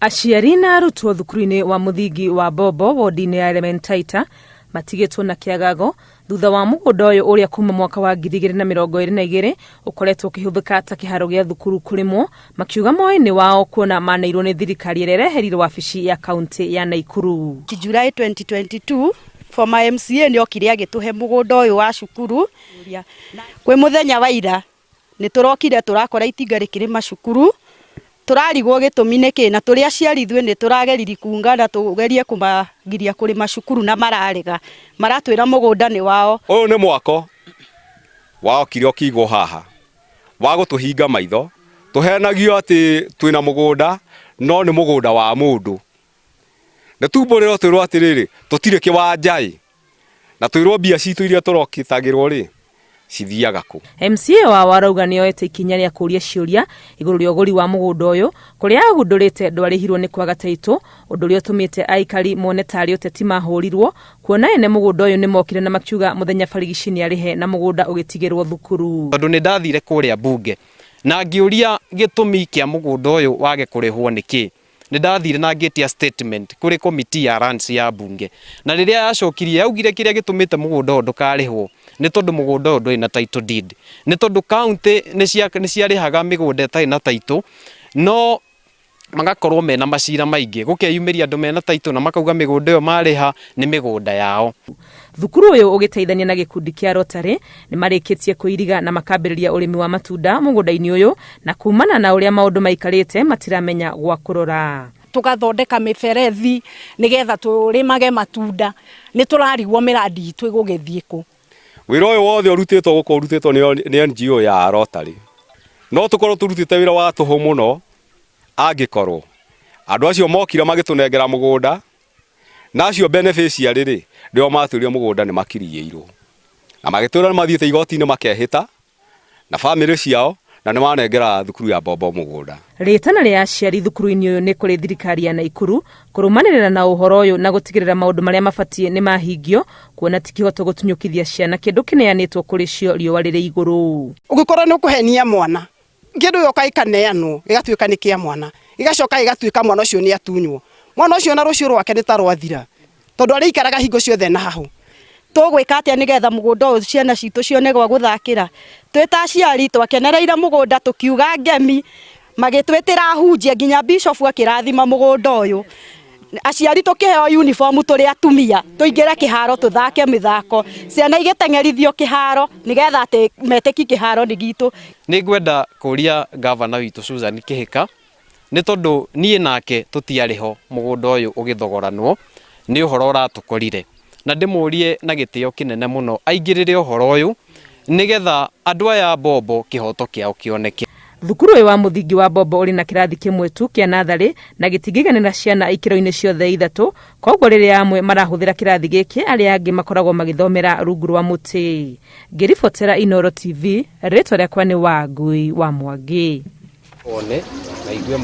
Aciari na arutwo thukuru-inĩ wa mũthingi wa Bobo wodi-inĩ ya Elementaita matigĩtwo na kĩagago thutha wa mũgũnda ũyũ ũrĩa kuma mwaka wa 2022 ũkoretwo ũkĩhũthĩka ta kĩharo gĩa thukuru kũrĩmwo, makiuga moĩ-inĩ wao kuona maneirwo nĩ thirikari ĩrĩa ĩreherirwo wabici ya kaunti ya Naikuru. July 2022 former MCA nĩ okire agĩtũhe mũgũnda ũyũ wa cukuru. Kwĩ mũthenya wa ira nĩ tũrokire tũrakora itinga rĩkĩrĩma cukuru, turarigwo gĩtũmi nĩkĩ, na tũrĩa aciari ithuĩ nĩ tũrageriri kunga na tũgerie kũmagiria kũrĩma cukuru na mararega, maratwĩra mũgũnda nĩ wao. Ũyũ nĩ mwako waokire ũkigwo haha wa gũtũhinga maitho, tũhenagio atĩ twĩna mũgũnda no nĩ mũgũnda wa mũndũ. Nĩ tumbũrĩrwo twĩrwo atĩrĩrĩ tũtirĩ kĩwanja na twĩrwo mbia citũ iria tũrokitagĩrwo cithiaga kũ. MCA wa warauga nĩoete ikinya rĩa kũria ciũria igũrũ rĩa ũgũri wa mũgũnda ũyũ, kũrĩa agundũrĩte ndwarĩhirwo nĩ kwaga taitũ, ũndũ ũrĩa ũtũmĩte aikari mone tarĩ ũteti mahũrirwo, kuona ene mũgũnda ũyũ nĩ mokire na makiuga mũthenya barigici nĩ arĩhe na mũgũnda ũgĩtigĩrwo thukuru. Tondũ nĩ ndathire kũrĩa bunge na ngĩũria gĩtũmi kĩa mũgũnda ũyũ wage kũrĩhwo nĩkĩ, nĩ ndathire na ngĩtia statement kũrĩ committee ya lands ya bunge, na rĩrĩa yacokirie yaugire kĩrĩa gĩtũmĩte mũgũnda ũyũ ndũkarĩhwo nĩ tondũ mũgũnda ũyũ ndũrĩ na title deed, nĩ tondũ county nĩ ciarĩhaga mĩgũnda ĩtarĩ na title, no magakorwo mena macira maingĩ gũkeyumĩria andũ mena title na makauga mĩgũnda ĩyo marĩha nĩ mĩgũnda yao. Thukuru ũyũ ũgĩteithania na gĩkundi kĩa Rotary nĩ marĩkĩtie kũiriga na makambĩrĩria ũrĩmi wa matunda mũgũnda-inĩ ũyũ, na kumana na ũrĩa maũndũ maikarĩte matiramenya gwa kũrora. Tugathondeka mĩberethi nĩgetha tũrĩmage matunda, nĩ tũrarigwo mĩrandi itũ ĩgũgĩthiĩ kũ. Wĩra ũyũ wothe ũrutĩtwo gũkũ ũrutĩtwo nĩ NGO ya Rotary, no tũkorwo tũrutĩte wĩra wa tũhũ mũno angĩkorwo andũ acio mokire magĩtũnengera mũgũnda na acio beneficiary nĩo matũrire mũgũnda nĩ makiriyĩirwo na magĩtũra nĩ mathiĩte igoti-inĩ makehĩta na family ciao na nĩ manengera thukuru ya Bobo mũgũnda. Rĩtana rĩa aciari thukuru-inĩ ũyũ nĩ kũrĩ thirikari ya Naikuru kũrũmanĩrĩra na ũhoro ũyũ na gũtigĩrĩra maũndũ marĩa mabatiĩ nĩ mahingio, kuona ti kĩhoto gũtunyũkithia ciana kĩndũ kĩneanĩtwo kũrĩ cio riũa rĩrĩ igũrũ. Ũngĩkorwo nĩ ũkũhenia mwana kĩndũ gĩoka ikaneanwo gĩgatuĩka nĩ kĩa mwana, igacoka igatuĩka mwana ũcio nĩ atunywo, mwana ũcio na rũciũ rwake nĩ ta rwathira, tondũ arĩa ikaraga hingo ciothe na hau. Tũgwĩka atĩa nĩgetha mũgũnda ũyũ ciana citũ cione gwa gũthakĩra? Twĩta aciari twakenereire mũgũnda tũkiuga ngemi, magĩtwĩtĩra hunjia nginya bishop akĩrathima mũgũnda ũyũ. Aciari tũkĩheo uniform tũrĩ atumia tũingĩre kĩharo tũthake mĩthako, ciana igĩtengerithio kĩharo nĩgetha atĩ metĩki kĩharo nĩ gitũ. Nĩ ngwenda kũria gavana witũ Susan Kĩhĩka, nĩ tondũ niĩ nake tũtiarĩ ho mũgũnda ũyũ ũgĩthogoranwo, nĩ ũhoro ũratũkorire, na ndĩmũrie na gĩtĩo kĩnene mũno aingĩrĩre ũhoro ũyũ nĩgetha andũ aya Bobo kĩhoto kĩao kĩoneke. Thukuru ũyũ wa mũthingi wa Bobo ũrĩ na kĩrathi kĩmwe tu kĩa natharĩ na gĩtingĩiganĩra ciana ikĩro-inĩ ciothe ithatũ, koguo rĩrĩa amwe marahũthĩra kĩrathi gĩkĩ arĩa angĩ makoragwo magĩthomera rungu rwa mũtĩ. Ngĩribotera Inooro TV, rĩtwa rĩakwa nĩ Wangui wa Mwangi.